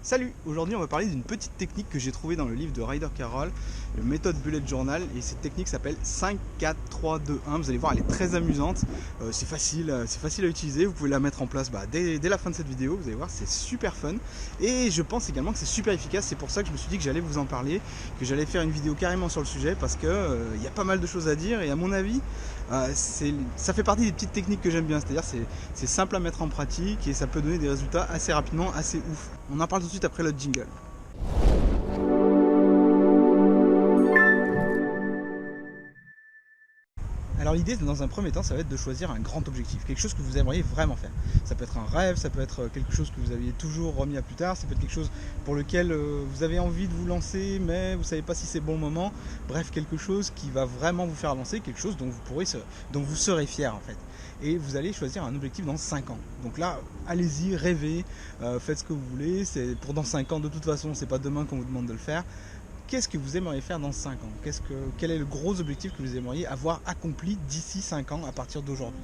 Salut! Aujourd'hui on va parler d'une petite technique que j'ai trouvée dans le livre de Ryder Carroll, le méthode Bullet Journal, et cette technique s'appelle 5, 4, 3, 2, 1. Vous allez voir, elle est très amusante, c'est facile à utiliser, vous pouvez la mettre en place dès la fin de cette vidéo, vous allez voir, c'est super fun, et je pense également que c'est super efficace. C'est pour ça que je me suis dit que j'allais vous en parler, que j'allais faire une vidéo carrément sur le sujet, parce que y a pas mal de choses à dire, et à mon avis, ça fait partie des petites techniques que j'aime bien, c'est-à-dire c'est simple à mettre en pratique, et ça peut donner des résultats assez rapidement, assez ouf. On en parle tout de suite après le jingle. Alors l'idée dans un premier temps, ça va être de choisir un grand objectif, quelque chose que vous aimeriez vraiment faire. Ça peut être un rêve, ça peut être quelque chose que vous aviez toujours remis à plus tard, ça peut être quelque chose pour lequel vous avez envie de vous lancer mais vous ne savez pas si c'est le bon moment. Bref, quelque chose qui va vraiment vous faire avancer, quelque chose dont vous serez fier en fait. Et vous allez choisir un objectif dans 5 ans. Donc là, allez-y, rêvez, faites ce que vous voulez, c'est pour dans 5 ans de toute façon, c'est pas demain qu'on vous demande de le faire. Qu'est-ce que vous aimeriez faire dans 5 ans? Quel est le gros objectif que vous aimeriez avoir accompli d'ici 5 ans à partir d'aujourd'hui?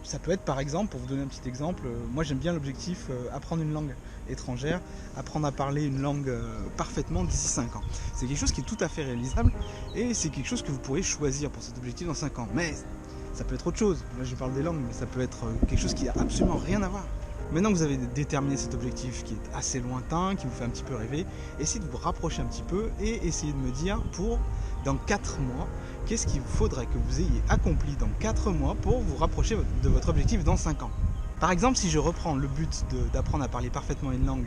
Ça peut être par exemple, pour vous donner un petit exemple, moi j'aime bien l'objectif apprendre une langue étrangère, apprendre à parler une langue parfaitement d'ici 5 ans. C'est quelque chose qui est tout à fait réalisable et c'est quelque chose que vous pourrez choisir pour cet objectif dans 5 ans. Mais ça peut être autre chose, là je parle des langues, mais ça peut être quelque chose qui n'a absolument rien à voir. Maintenant que vous avez déterminé cet objectif qui est assez lointain, qui vous fait un petit peu rêver, essayez de vous rapprocher un petit peu et essayez de me dire pour dans 4 mois, qu'est-ce qu'il vous faudrait que vous ayez accompli dans 4 mois pour vous rapprocher de votre objectif dans 5 ans. Par exemple, si je reprends le but d'apprendre à parler parfaitement une langue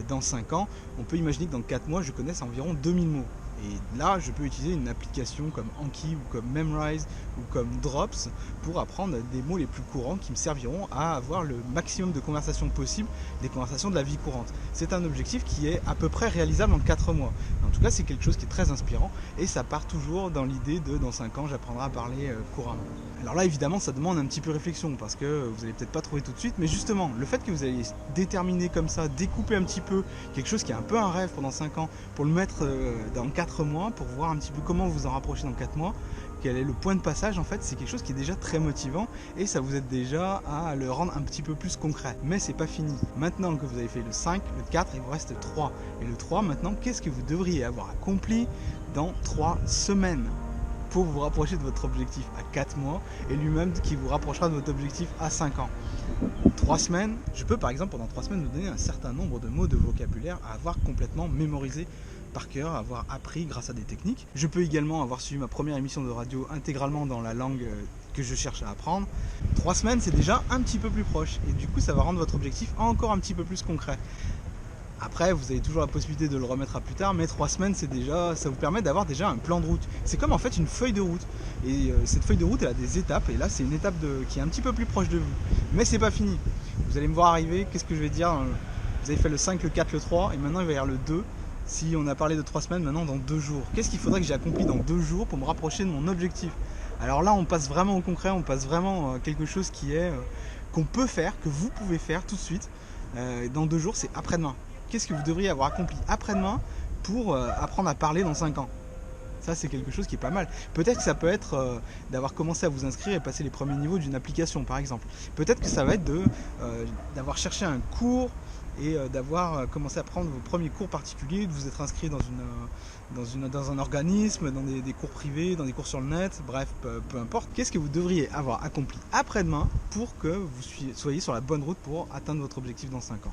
dans 5 ans, on peut imaginer que dans 4 mois, je connaisse environ 2000 mots. Et là, je peux utiliser une application comme Anki ou comme Memrise ou comme Drops pour apprendre des mots les plus courants qui me serviront à avoir le maximum de conversations possibles, des conversations de la vie courante. C'est un objectif qui est à peu près réalisable en 4 mois. En tout cas, c'est quelque chose qui est très inspirant et ça part toujours dans l'idée de dans 5 ans, j'apprendrai à parler couramment. Alors là, évidemment, ça demande un petit peu réflexion parce que vous n'allez peut-être pas trouver tout de suite, mais justement, le fait que vous allez déterminer comme ça, découper un petit peu quelque chose qui est un peu un rêve pendant 5 ans pour le mettre dans 4 mois, pour voir un petit peu comment vous en rapprochez dans 4 mois, quel est le point de passage, en fait, c'est quelque chose qui est déjà très motivant et ça vous aide déjà à le rendre un petit peu plus concret. Mais c'est pas fini. Maintenant que vous avez fait le 5, le 4, il vous reste 3. Et le 3, maintenant, qu'est-ce que vous devriez avoir accompli dans 3 semaines pour vous rapprocher de votre objectif à 4 mois et lui-même qui vous rapprochera de votre objectif à 5 ans. 3 semaines, je peux par exemple pendant 3 semaines vous donner un certain nombre de mots de vocabulaire à avoir complètement mémorisé par cœur, à avoir appris grâce à des techniques. Je peux également avoir suivi ma première émission de radio intégralement dans la langue que je cherche à apprendre. 3 semaines, c'est déjà un petit peu plus proche et du coup ça va rendre votre objectif encore un petit peu plus concret. Après, vous avez toujours la possibilité de le remettre à plus tard, mais 3 semaines, ça vous permet d'avoir déjà un plan de route. C'est comme en fait une feuille de route. Et cette feuille de route, elle a des étapes, et là, c'est une étape qui est un petit peu plus proche de vous. Mais c'est pas fini. Vous allez me voir arriver, qu'est-ce que je vais dire? Vous avez fait le 5, le 4, le 3, et maintenant il va y avoir le 2. Si on a parlé de 3 semaines, maintenant dans 2 jours. Qu'est-ce qu'il faudrait que j'ai accompli dans 2 jours pour me rapprocher de mon objectif? Alors là, on passe vraiment au concret, on passe vraiment à quelque chose qu'on peut faire, que vous pouvez faire tout de suite. Dans 2 jours, c'est après-demain. Qu'est-ce que vous devriez avoir accompli après-demain pour apprendre à parler dans 5 ans? Ça, c'est quelque chose qui est pas mal. Peut-être que ça peut être d'avoir commencé à vous inscrire et passer les premiers niveaux d'une application, par exemple. Peut-être que ça va être d'avoir cherché un cours et d'avoir commencé à prendre vos premiers cours particuliers, de vous être inscrit dans un organisme, dans des cours privés, dans des cours sur le net, bref, peu importe. Qu'est-ce que vous devriez avoir accompli après-demain pour que vous soyez sur la bonne route pour atteindre votre objectif dans 5 ans?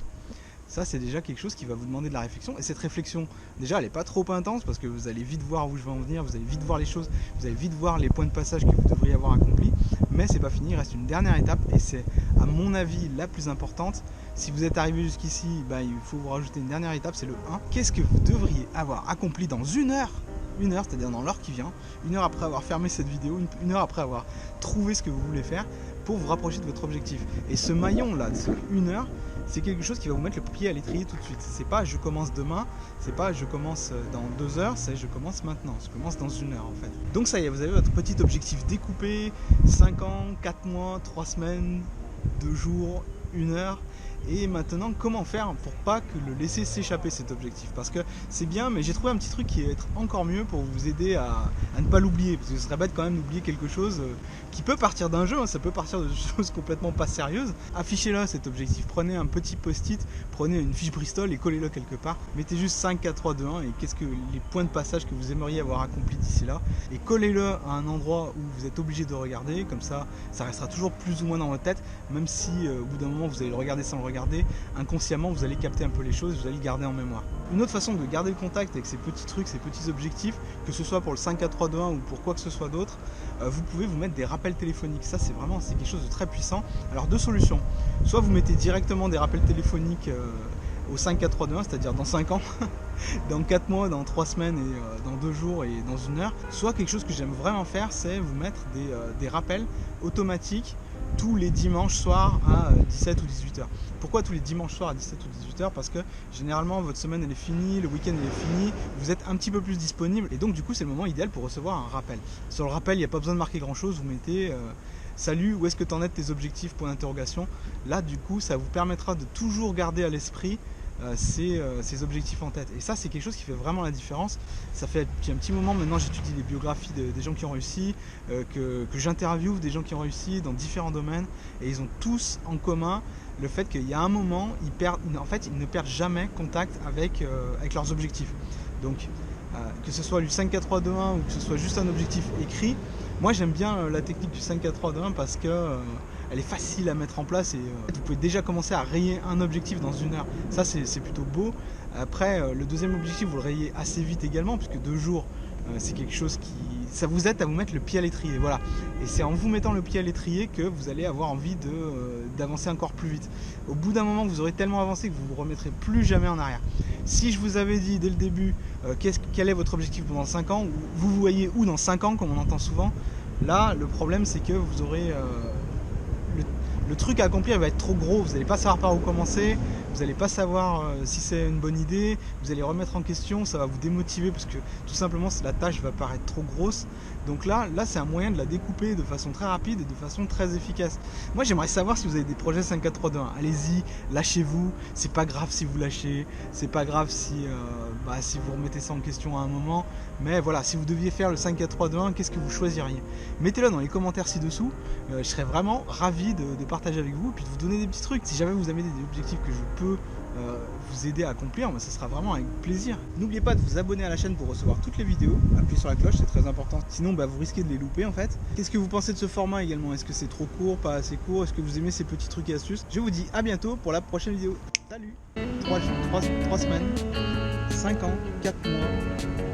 Ça, c'est déjà quelque chose qui va vous demander de la réflexion. Et cette réflexion, déjà, elle n'est pas trop intense parce que vous allez vite voir où je vais en venir, vous allez vite voir les choses, vous allez vite voir les points de passage que vous devriez avoir accomplis. Mais c'est pas fini, il reste une dernière étape et c'est, à mon avis, la plus importante. Si vous êtes arrivé jusqu'ici, il faut vous rajouter une dernière étape, c'est le 1. Qu'est-ce que vous devriez avoir accompli dans 1 heure? 1 heure, c'est-à-dire dans l'heure qui vient, 1 heure après avoir fermé cette vidéo, 1 heure après avoir trouvé ce que vous voulez faire pour vous rapprocher de votre objectif. Et ce maillon-là, de ce 1 heure, c'est quelque chose qui va vous mettre le pied à l'étrier tout de suite. C'est pas je commence demain, c'est pas je commence dans 2 heures, c'est je commence maintenant, je commence dans 1 heure en fait. Donc ça y est, vous avez votre petit objectif découpé, 5 ans, 4 mois, 3 semaines, 2 jours, 1 heure. Et maintenant, comment faire pour pas que le laisser s'échapper cet objectif? Parce que c'est bien, mais j'ai trouvé un petit truc qui va être encore mieux pour vous aider à ne pas l'oublier. Parce que ce serait bête quand même d'oublier quelque chose qui peut partir d'un jeu, hein, ça peut partir de choses complètement pas sérieuses. Affichez-le cet objectif, prenez un petit post-it, prenez une fiche Bristol et collez-le quelque part. Mettez juste 5, 4, 3, 2, 1 et qu'est-ce que les points de passage que vous aimeriez avoir accomplis d'ici là. Et collez-le à un endroit où vous êtes obligé de regarder, comme ça restera toujours plus ou moins dans votre tête, même si au bout d'un moment vous allez le regarder sans le regarder, inconsciemment vous allez capter un peu les choses, vous allez le garder en mémoire. Une autre façon de garder le contact avec ces petits trucs, ces petits objectifs, que ce soit pour le 5, 4, 3, 2, 1 ou pour quoi que ce soit d'autre, vous pouvez vous mettre des rappels téléphoniques. Ça c'est quelque chose de très puissant. Alors deux solutions, soit vous mettez directement des rappels téléphoniques au 5, 4, 3, 2, 1, c'est-à-dire dans 5 ans, dans 4 mois, dans 3 semaines et dans 2 jours et dans 1 heure. Soit quelque chose que j'aime vraiment faire, c'est vous mettre des rappels automatiques tous les dimanches soirs à 17 ou 18 heures. Pourquoi tous les dimanches soirs à 17 ou 18 heures? Parce que généralement votre semaine elle est finie, le week-end il est fini, vous êtes un petit peu plus disponible et donc du coup c'est le moment idéal pour recevoir un rappel. Sur le rappel il n'y a pas besoin de marquer grand chose, vous mettez salut, où est-ce que tu en es de tes objectifs, point d'interrogation. Là du coup ça vous permettra de toujours garder à l'esprit ces objectifs en tête. Et ça c'est quelque chose qui fait vraiment la différence. Ça fait un petit moment maintenant j'étudie les biographies des gens qui ont réussi, que j'interviewe des gens qui ont réussi dans différents domaines et ils ont tous en commun le fait qu'il y a un moment ils ne perdent jamais contact avec leurs objectifs. Donc que ce soit du 5, 4, 3, 2, 1 ou que ce soit juste un objectif écrit, moi j'aime bien la technique du 5, 4, 3, 2, 1 parce que elle est facile à mettre en place et vous pouvez déjà commencer à rayer un objectif dans 1 heure. Ça c'est plutôt beau. Après le deuxième objectif vous le rayez assez vite également puisque 2 jours c'est quelque chose ça vous aide à vous mettre le pied à l'étrier. Voilà. Et c'est en vous mettant le pied à l'étrier que vous allez avoir envie d'avancer encore plus vite. Au bout d'un moment vous aurez tellement avancé que vous ne vous remettrez plus jamais en arrière. Si je vous avais dit dès le début quel est votre objectif pendant 5 ans, vous vous voyez où dans 5 ans comme on entend souvent, là le problème c'est que vous aurez le truc à accomplir va être trop gros, vous n'allez pas savoir par où commencer, vous n'allez pas savoir si c'est une bonne idée, vous allez remettre en question, ça va vous démotiver parce que tout simplement la tâche va paraître trop grosse. Donc là c'est un moyen de la découper de façon très rapide et de façon très efficace. Moi j'aimerais savoir si vous avez des projets 5, 4, 3, 2, 1. Allez-y, lâchez-vous, c'est pas grave si vous lâchez, c'est pas grave si vous remettez ça en question à un moment, mais voilà, si vous deviez faire le 5, 4, 3, 2, 1, qu'est-ce que vous choisiriez? Mettez-le dans les commentaires ci-dessous, je serais vraiment ravi de partager avec vous et puis de vous donner des petits trucs. Si jamais vous avez des objectifs que je peux vous aider à accomplir, ça sera vraiment avec plaisir. N'oubliez pas de vous abonner à la chaîne pour recevoir toutes les vidéos, appuyez sur la cloche, c'est très important, sinon vous risquez de les louper en fait. Qu'est-ce que vous pensez de ce format également? Est-ce que c'est trop court, pas assez court? Est-ce que vous aimez ces petits trucs et astuces? Je vous dis à bientôt pour la prochaine vidéo. Salut! 3 semaines, 5 ans, 4 mois,